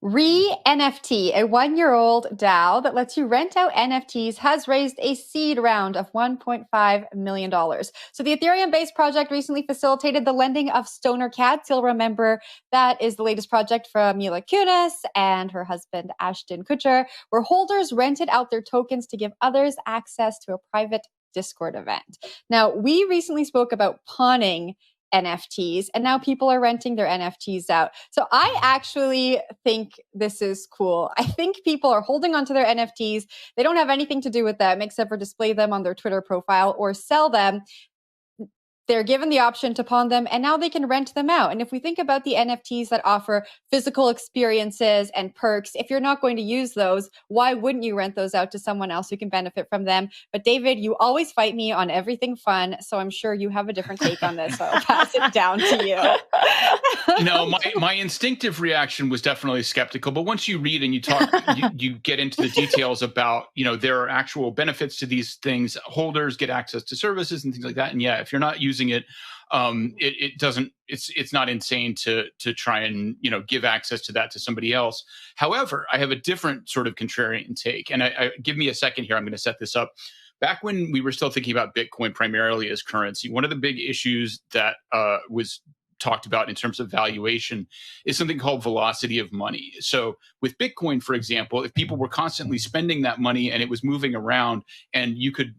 reNFT, a one-year-old DAO that lets you rent out NFTs, has raised a seed round of $1.5 million. So the Ethereum-based project recently facilitated the lending of stoner cats. You'll remember that is the latest project from Mila Kunis and her husband Ashton Kutcher, where holders rented out their tokens to give others access to a private Discord event. Now, we recently spoke about pawning NFTs, and now people are renting their NFTs out. So I actually think this is cool. I think people are holding onto their NFTs. They don't have anything to do with them except for display them on their Twitter profile or sell them. They're given the option to pawn them, and now they can rent them out. And if we think about the NFTs that offer physical experiences and perks, if you're not going to use those, why wouldn't you rent those out to someone else who can benefit from them? But David, you always fight me on everything fun, so I'm sure you have a different take on this, so I'll pass it down to you. No, my instinctive reaction was definitely skeptical, but once you read and you talk, you get into the details about, there are actual benefits to these things. Holders get access to services and things like that. And yeah, if you're not using it, it's not insane to try and, give access to that to somebody else. However, I have a different sort of contrarian take, and give me a second here. I'm going to set this up. Back when we were still thinking about Bitcoin primarily as currency, one of the big issues that was talked about in terms of valuation is something called velocity of money. So with Bitcoin, for example, if people were constantly spending that money and it was moving around and you could,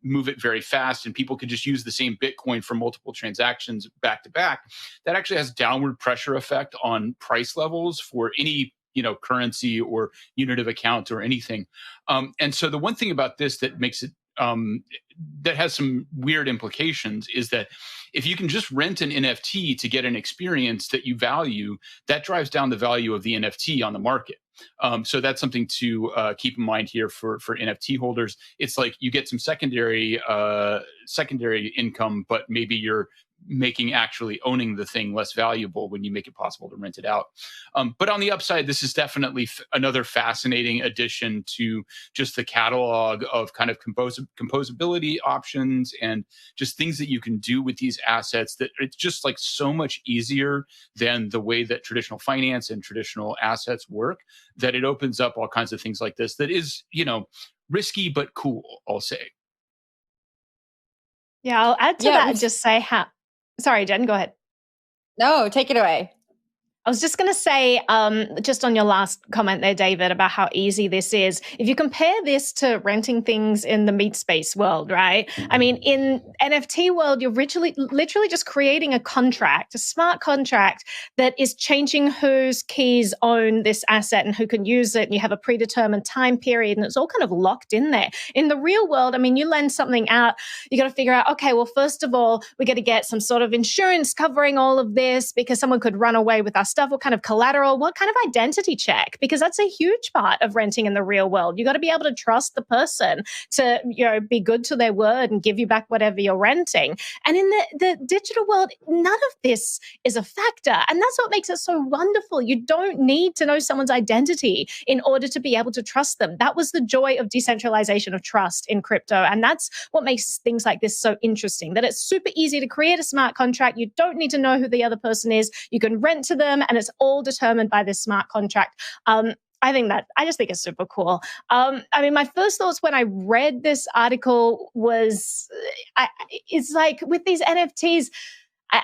move it very fast and people could just use the same Bitcoin for multiple transactions back to back, that actually has downward pressure effect on price levels for any currency or unit of account or anything. And so the one thing about this that makes it that has some weird implications is that if you can just rent an NFT to get an experience that you value, that drives down the value of the NFT on the market. So that's something to keep in mind here for NFT holders. It's like you get some secondary income, but maybe you're making actually owning the thing less valuable when you make it possible to rent it out. But on the upside, this is definitely another fascinating addition to just the catalog of kind of composability options and just things that you can do with these assets that it's just like so much easier than the way that traditional finance and traditional assets work, that it opens up all kinds of things like this that is, risky but cool, I'll say. Yeah, I'll add to that and just say how... Sorry, Jen, go ahead. No, take it away. I was just going to say, just on your last comment there, David, about how easy this is. If you compare this to renting things in the meat space world, right? I mean, in NFT world, you're literally just creating a contract, a smart contract that is changing whose keys own this asset and who can use it. And you have a predetermined time period, and it's all kind of locked in there. In the real world, I mean, you lend something out, you got to figure out, okay, well, first of all, we got to get some sort of insurance covering all of this because someone could run away with our stuff, what kind of collateral, what kind of identity check, because that's a huge part of renting in the real world. You got to be able to trust the person to, be good to their word and give you back whatever you're renting. And in the digital world, none of this is a factor. And that's what makes it so wonderful. You don't need to know someone's identity in order to be able to trust them. That was the joy of decentralization of trust in crypto. And that's what makes things like this so interesting, that it's super easy to create a smart contract. You don't need to know who the other person is. You can rent to them, and it's all determined by this smart contract. I just think it's super cool. I mean, my first thoughts when I read this article was, it's like with these NFTs,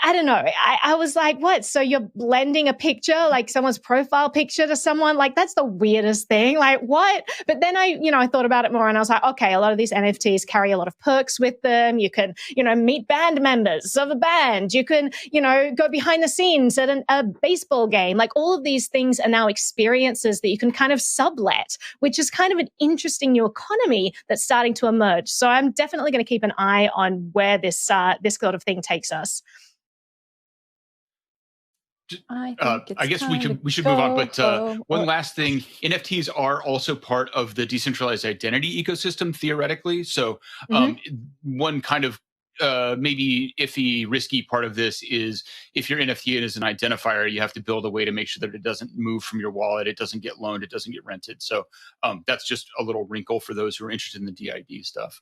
I don't know. I was like, what? So you're blending a picture, like someone's profile picture to someone? Like, that's the weirdest thing. Like, what? But then I thought about it more and I was like, okay, a lot of these NFTs carry a lot of perks with them. You can, meet band members of a band. You can, go behind the scenes at a baseball game. Like, all of these things are now experiences that you can kind of sublet, which is kind of an interesting new economy that's starting to emerge. So I'm definitely going to keep an eye on where this sort of thing takes us. I guess we should move on, but one last thing, NFTs are also part of the decentralized identity ecosystem theoretically. So one kind of maybe iffy, risky part of this is if your NFT is an identifier, you have to build a way to make sure that it doesn't move from your wallet, it doesn't get loaned, it doesn't get rented. So that's just a little wrinkle for those who are interested in the DID stuff.